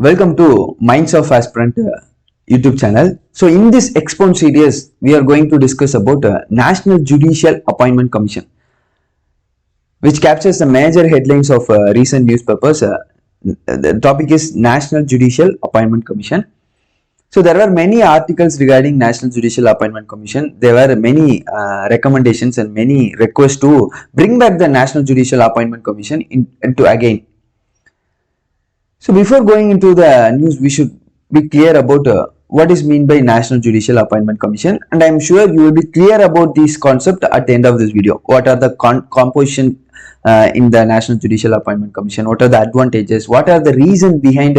Welcome to Minds of Aspirant YouTube channel. So in this Expound series, we are going to discuss about National Judicial Appointment Commission, which captures the major headlines of recent newspapers. The topic is National Judicial Appointment Commission. So there were many articles regarding National Judicial Appointment Commission. There were many recommendations and many requests to bring back the National Judicial Appointment Commission into again. So before going into the news, we should be clear about what is meant by National Judicial Appointment Commission, and I am sure you will be clear about this concept at the end of this video. What are the composition in the National Judicial Appointment Commission? What are the advantages? What are the reasons behind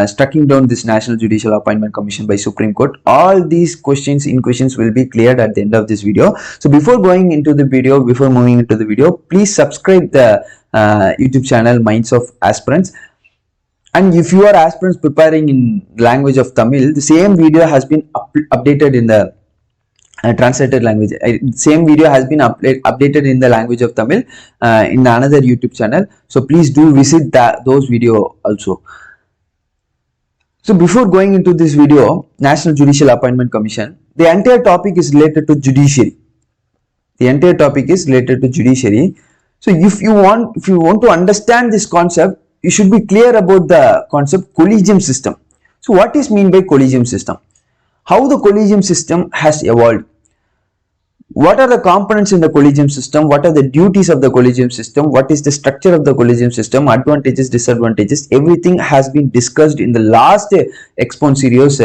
striking down this National Judicial Appointment Commission by Supreme Court? All these questions will be cleared at the end of this video. So before moving into the video, please subscribe the YouTube channel Minds of Aspirants. And if you are aspirants preparing in language of Tamil, the same video has been updated in the translated language. Same video has been updated in the language of Tamil in another YouTube channel. So please do visit those video also. So before going into this video, National Judicial Appointment Commission, the entire topic is related to judiciary. So if you want to understand this concept, you should be clear about the concept collegium system. So what is meant by collegium system? How the collegium system has evolved? What are the components in the collegium system? What are the duties of the collegium system? What is the structure of the collegium system? Advantages, disadvantages, everything has been discussed in the last Expound series,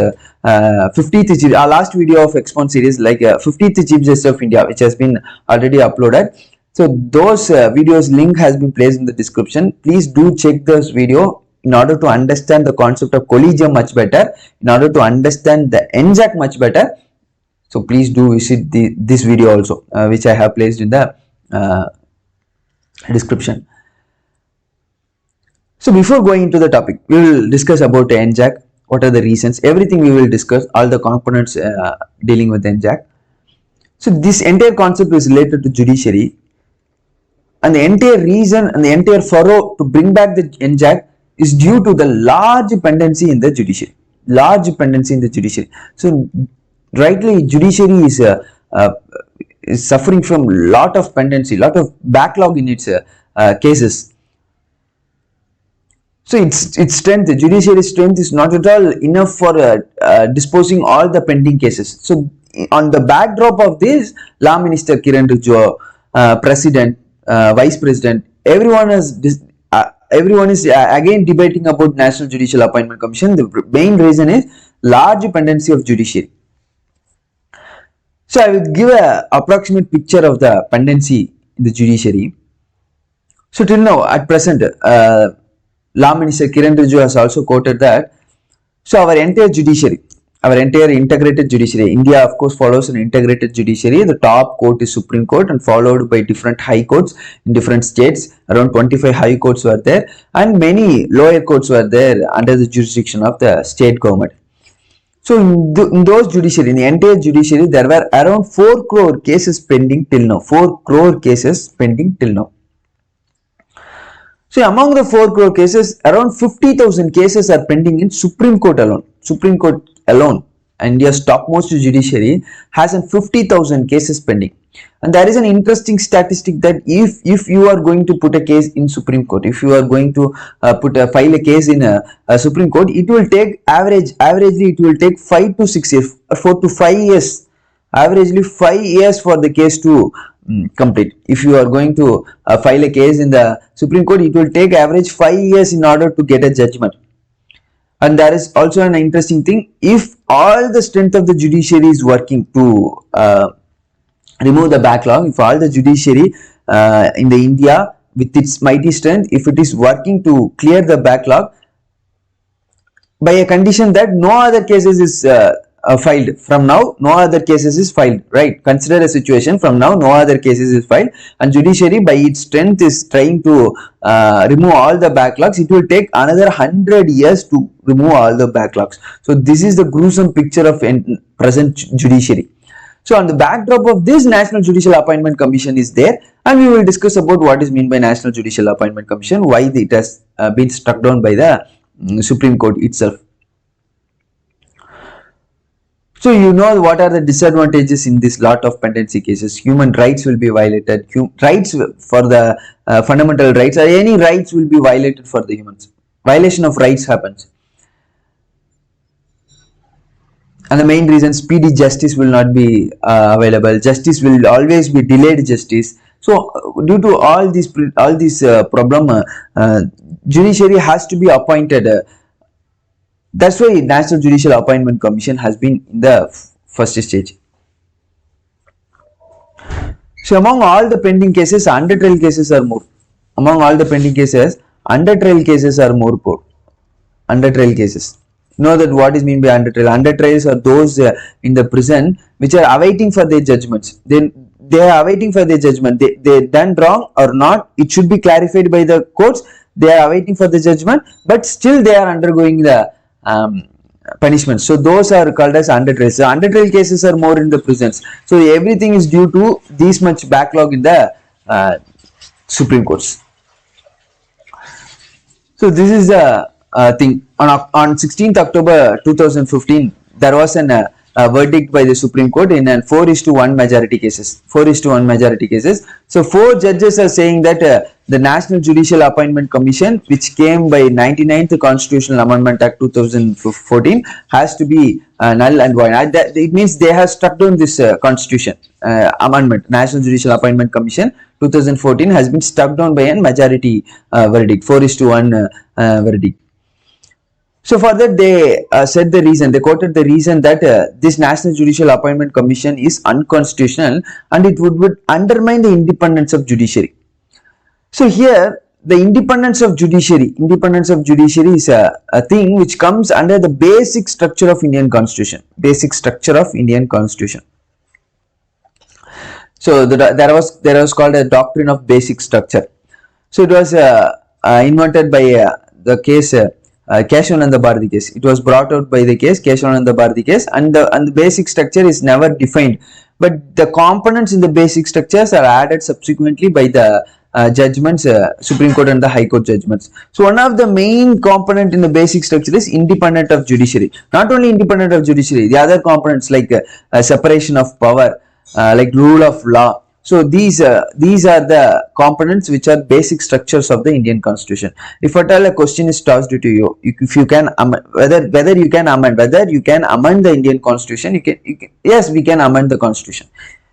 50th last video of Expound series, like 50th Chief Justice of India, which has been already uploaded. So those videos link has been placed in the description. Please do check this video in order to understand the concept of collegium much better, in order to understand the NJAC much better. So please do visit this video also, which I have placed in the description. So before going into the topic, we will discuss about the NJAC. What are the reasons? Everything we will discuss, all the components dealing with NJAC. So this entire concept is related to judiciary. And the entire reason and the entire furrow to bring back the NJAC is due to the large dependency in the judiciary. So rightly, judiciary is suffering from lot of pendency, lot of backlog in its cases. So its strength, the judiciary strength is not at all enough for disposing all the pending cases. So on the backdrop of this, Law Minister Kiran Rijiju, President, Vice President, everyone is again debating about National Judicial Appointment Commission. The main reason is large dependency of judiciary. So I will give an approximate picture of the pendency in the judiciary. So till now, at present, Law Minister Kiran Rijiju has also quoted that, so our entire judiciary, our entire integrated judiciary, India of course follows an integrated judiciary. The top court is Supreme Court and followed by different high courts in different states. Around 25 high courts were there and many lower courts were there under the jurisdiction of the state government. So in those judiciary, in the entire judiciary, there were around 4 crore cases pending till now. 4 crore cases pending till now. So among the 4 crore cases, around 50,000 cases are pending in Supreme Court alone. Supreme Court alone, India's topmost judiciary, has 50,000 cases pending. And there is an interesting statistic that if you are going to put a case in Supreme Court, if you are going to file a case in a Supreme Court, it will take averagely it will take 5 to 6 years, 4 to 5 years, averagely 5 years for the case to complete. If you are going to file a case in the Supreme Court, it will take average 5 years in order to get a judgment. And there is also an interesting thing, if all the strength of the judiciary is working to remove the backlog, if all the judiciary in the India with its mighty strength, if it is working to clear the backlog by a condition that no other cases is filed from now, no other cases is filed, right? Consider a situation from now, no other cases is filed, and judiciary by its strength is trying to remove all the backlogs. It will take another 100 years to remove all the backlogs. So this is the gruesome picture of present judiciary. So on the backdrop of this, National Judicial Appointment Commission is there, and we will discuss about what is meant by National Judicial Appointment Commission, why it has been struck down by the Supreme Court itself. So you know what are the disadvantages in this lot of pendency cases. Human rights will be violated. Rights for the fundamental rights or any rights will be violated for the humans. Violation of rights happens. And the main reason, speedy justice will not be available. Justice will always be delayed justice. So due to all this problem, judiciary has to be appointed. That's why National Judicial Appointment Commission has been in the first stage. So among all the pending cases, under trial cases are more. Among all the pending cases, under trial cases are more poor. Under trial cases. You know that what is mean by under trial? Under trials are those in the prison which are awaiting for their judgments. They are awaiting for their judgment. They done wrong or not, it should be clarified by the courts. They are awaiting for the judgment, but still they are undergoing the punishment. So those are called as under trials. So under trial cases are more in the prisons. So everything is due to this much backlog in the Supreme Courts. So this is the thing. On 16th October 2015, there was a verdict by the Supreme Court in a 4:1 majority cases. 4:1 majority cases. So 4 judges are saying that the National Judicial Appointment Commission, which came by 99th Constitutional Amendment Act 2014, has to be null and void. It means they have struck down this Constitution amendment. National Judicial Appointment Commission 2014 has been struck down by a majority verdict, 4:1 verdict. So for that they said the reason, they quoted the reason that this National Judicial Appointment Commission is unconstitutional and it would undermine the independence of judiciary. So here the independence of judiciary is a thing which comes under the basic structure of Indian Constitution. Basic structure of Indian Constitution. So there was called a doctrine of basic structure. So it was invented by the case Keshavananda Bharati case. It was brought out by the case Keshavananda Bharati case, and the basic structure is never defined, but the components in the basic structures are added subsequently by the judgments, Supreme Court and the High Court judgments. So one of the main component in the basic structure is independent of judiciary. Not only independent of judiciary, the other components like separation of power, like rule of law. So these are the components which are basic structures of the Indian Constitution. If at all a question is tossed to you, if you can whether you can amend the Indian Constitution, you can yes, we can amend the Constitution.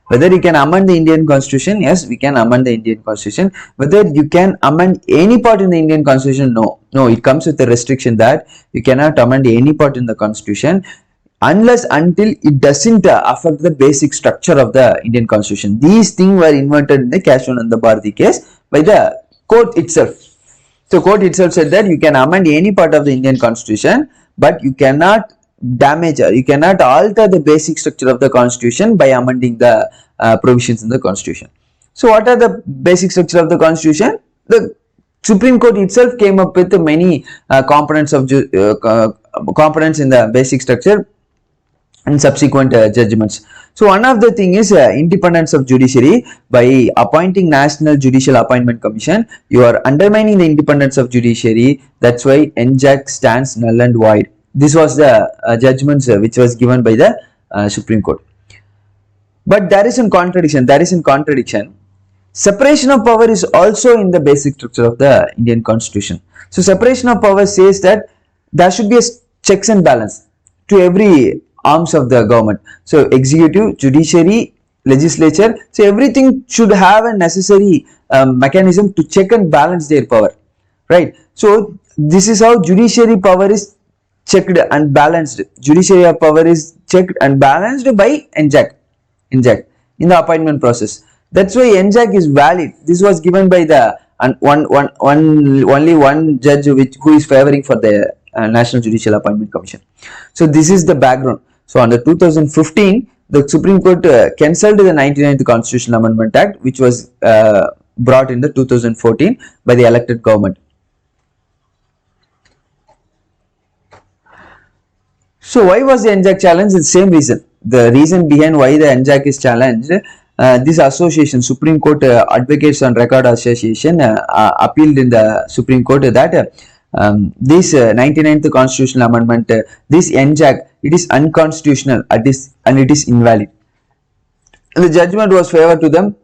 Whether you can amend the Indian Constitution, yes, we can amend the Indian Constitution. Whether you can amend any part in the Indian Constitution, no, it comes with the restriction that you cannot amend any part in the Constitution until it doesn't affect the basic structure of the Indian Constitution. These things were invented in the Keshavananda Bharati case by the court itself. So court itself said that you can amend any part of the Indian Constitution, but you cannot damage or you cannot alter the basic structure of the Constitution by amending the provisions in the Constitution. So what are the basic structure of the Constitution? The Supreme Court itself came up with many components in the basic structure and subsequent judgments. So one of the thing is independence of judiciary. By appointing National Judicial Appointment Commission, you are undermining the independence of judiciary. That's why NJAC stands null and void. This was the judgments which was given by the Supreme Court. But there is a contradiction. Separation of power is also in the basic structure of the Indian Constitution. So separation of power says that there should be a checks and balance to every arms of the government. So executive, judiciary, legislature, so everything should have a necessary mechanism to check and balance their power, right? So this is how judiciary power is checked and balanced. Judiciary power is checked and balanced by NJAC in the appointment process. That's why NJAC is valid. This was given by the only one judge who is favoring for the National Judicial Appointment Commission. So this is the background. So under 2015, the Supreme Court cancelled the 99th Constitutional Amendment Act, which was brought in the 2014 by the elected government. So why was the NJAC challenged? The same reason. The reason behind why the NJAC is challenged, this association, Supreme Court Advocates on Record Association, appealed in the Supreme Court that this 99th constitutional amendment, this NJAC, it is unconstitutional and it is invalid. And the judgment was favored to them.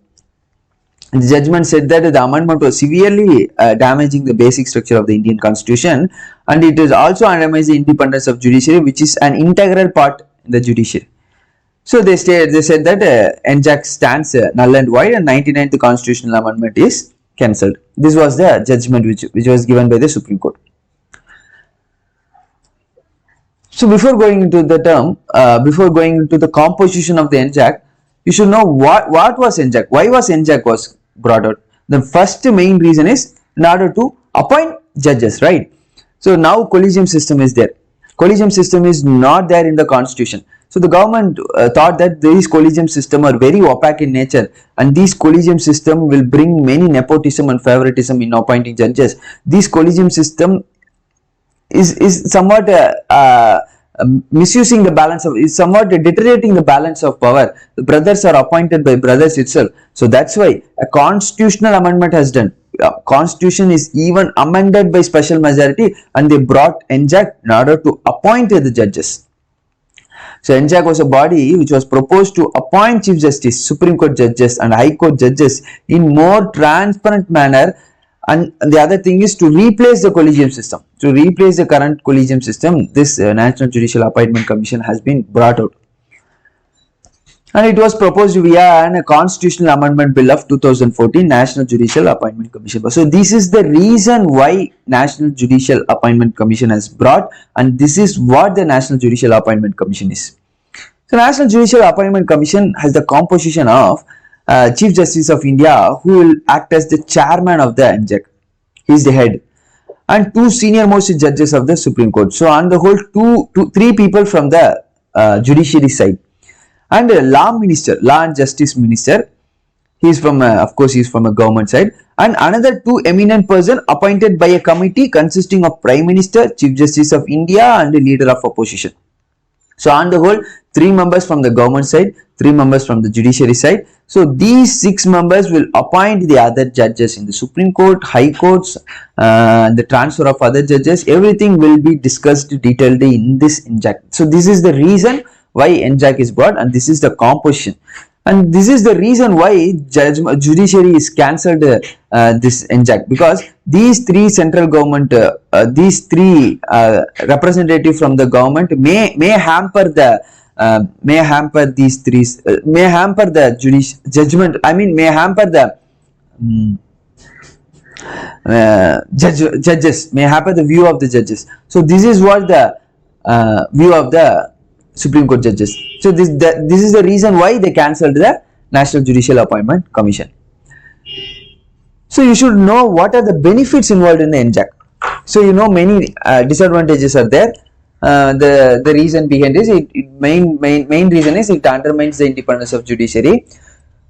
The judgment said that the amendment was severely damaging the basic structure of the Indian constitution, and it is also undermines the independence of judiciary, which is an integral part in the judiciary. So they said that NJAC stands null and void, and 99th constitutional amendment is cancelled. This was the judgment which was given by the Supreme Court. So before going into the composition of the NJAC, you should know what was NJAC. Why was NJAC was brought out? The first main reason is in order to appoint judges, right? So now collegium system is there. Collegium system is not there in the constitution. So the government thought that these collegium system are very opaque in nature, and these collegium system will bring many nepotism and favoritism in appointing judges. This collegium system is somewhat misusing the balance of, is somewhat deteriorating the balance of power. The brothers are appointed by brothers itself. So that's why a constitutional amendment has done. Constitution is even amended by special majority, and they brought NJAC in order to appoint the judges. So NJAC was a body which was proposed to appoint Chief Justice, Supreme Court judges and High Court judges in more transparent manner. And the other thing is to replace the collegium system. To replace the current collegium system, this National Judicial Appointment Commission has been brought out. And it was proposed via a constitutional amendment bill of 2014, National Judicial Appointment Commission. So this is the reason why National Judicial Appointment Commission has brought, and this is what the National Judicial Appointment Commission is. So National Judicial Appointment Commission has the composition of Chief Justice of India, who will act as the chairman of the NJAC. He is the head. And two senior most judges of the Supreme Court. So on the whole, three people from the judiciary side. And a law and justice minister, he is from of course he is from a government side, and another two eminent person appointed by a committee consisting of Prime Minister, Chief Justice of India and the leader of opposition. So on the whole, 3 members from the government side, 3 members from the judiciary side. So these 6 members will appoint the other judges in the Supreme Court, High Courts, the transfer of other judges. Everything will be discussed detailedly in this NJAC. So this is the reason why NJAC is brought, and this is the composition, and this is the reason why judiciary is cancelled this NJAC, because these 3 central government, these 3 representative from the government may hamper the judgment. I mean, may hamper the judges, may hamper the view of the judges. So this is what the view of the Supreme Court judges. So this is the reason why they cancelled the National Judicial Appointment Commission. So you should know what are the benefits involved in the NJAC. So you know many disadvantages are there. The reason behind this, main reason is it undermines the independence of judiciary.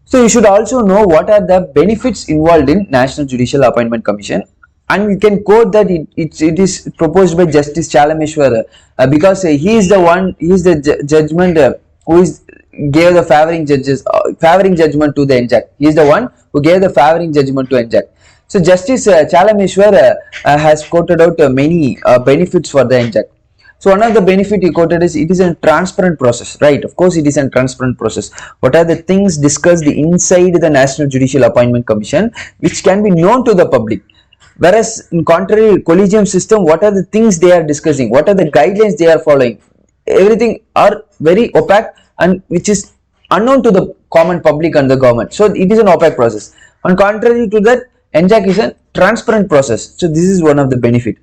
So you should also know what are the benefits involved in National Judicial Appointment Commission. And you can quote that it is proposed by Justice Chalameshwar, because he is the judgment who gave the favoring judgment to the NJAC. He is the one who gave the favoring judgment to NJAC. So Justice Chalameshwar has quoted out many benefits for the NJAC. So one of the benefit he quoted is it is a transparent process, right? Of course, it is a transparent process. What are the things discussed inside the National Judicial Appointment Commission which can be known to the public? Whereas in contrary collegium system, what are the things they are discussing? What are the guidelines they are following? Everything are very opaque and which is unknown to the common public and the government. So it is an opaque process. On contrary to that, NJAC is a transparent process. So this is one of the benefit.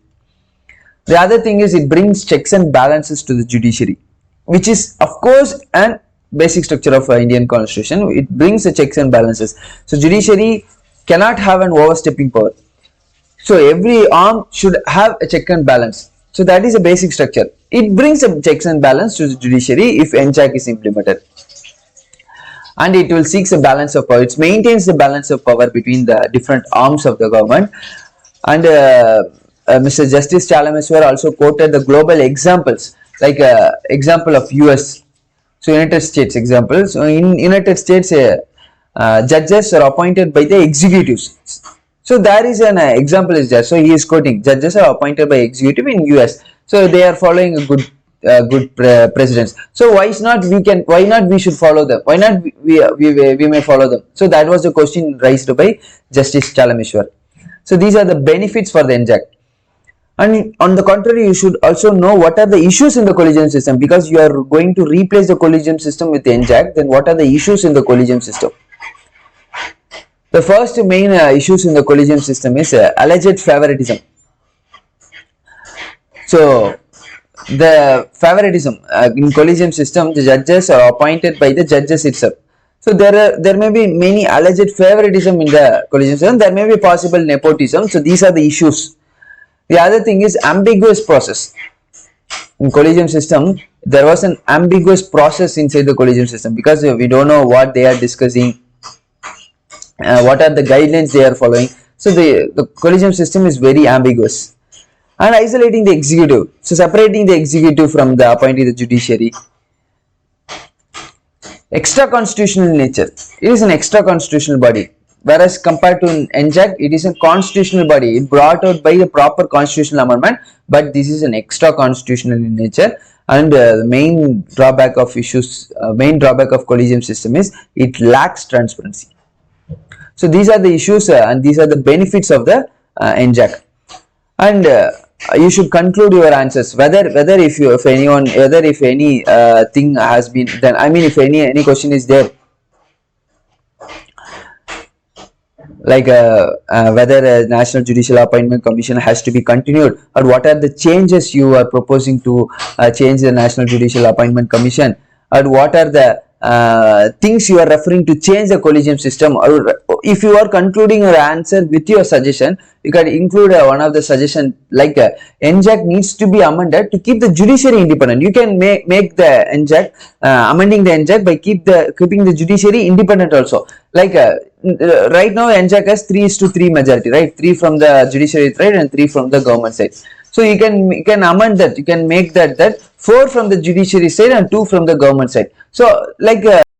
The other thing is it brings checks and balances to the judiciary, which is of course an basic structure of Indian constitution. It brings the checks and balances. So judiciary cannot have an overstepping power. So every arm should have a check and balance. So that is a basic structure. It brings a checks and balance to the judiciary if NJAC is implemented. And it will seek a balance of power. It maintains the balance of power between the different arms of the government. And Mr. Justice Chalameshwar also quoted the global examples, like example of US. So United States example. So in United States, judges are appointed by the executives. So there is an example is there. So he is quoting judges are appointed by executive in US. So they are following a good presidents. So why not we should follow them? Why not we may follow them? So that was the question raised by Justice Chalamishwar. So these are the benefits for the NJAC. And on the contrary, you should also know what are the issues in the collegium system, because you are going to replace the collegium system with the NJAC. Then what are the issues in the collegium system? The first main issues in the collegium system is alleged favoritism. So the favoritism in collegium system, the judges are appointed by the judges itself. So there may be many alleged favoritism in the collegium system. There may be possible nepotism. So these are the issues. The other thing is ambiguous process. In collegium system, there was an ambiguous process inside the collegium system, because we don't know what they are discussing, what are the guidelines they are following. So the collegium system is very ambiguous. And isolating the executive, so separating the executive from the appointee the judiciary. Extra constitutional nature, it is an extra constitutional body, whereas compared to NJAC, it is a constitutional body. It brought out by the proper constitutional amendment, but this is an extra constitutional in nature. And the main drawback of collegium system is it lacks transparency. So these are the issues and these are the benefits of the NJAC. And you should conclude your answers, whether if any thing has been done. I mean, if any question is there, like whether a National Judicial Appointment Commission has to be continued, or what are the changes you are proposing to change the National Judicial Appointment Commission, or what are the things you are referring to change the collegium system, or if you are concluding your answer with your suggestion, you can include one of the suggestion like NJAC needs to be amended to keep the judiciary independent. You can make the NJAC amending the NJAC by keeping the judiciary independent also. Like right now NJAC has 3:3 majority, right? 3 from the judiciary side and 3 from the government side. So you can amend that. You can make that 4 from the judiciary side and 2 from the government side. So like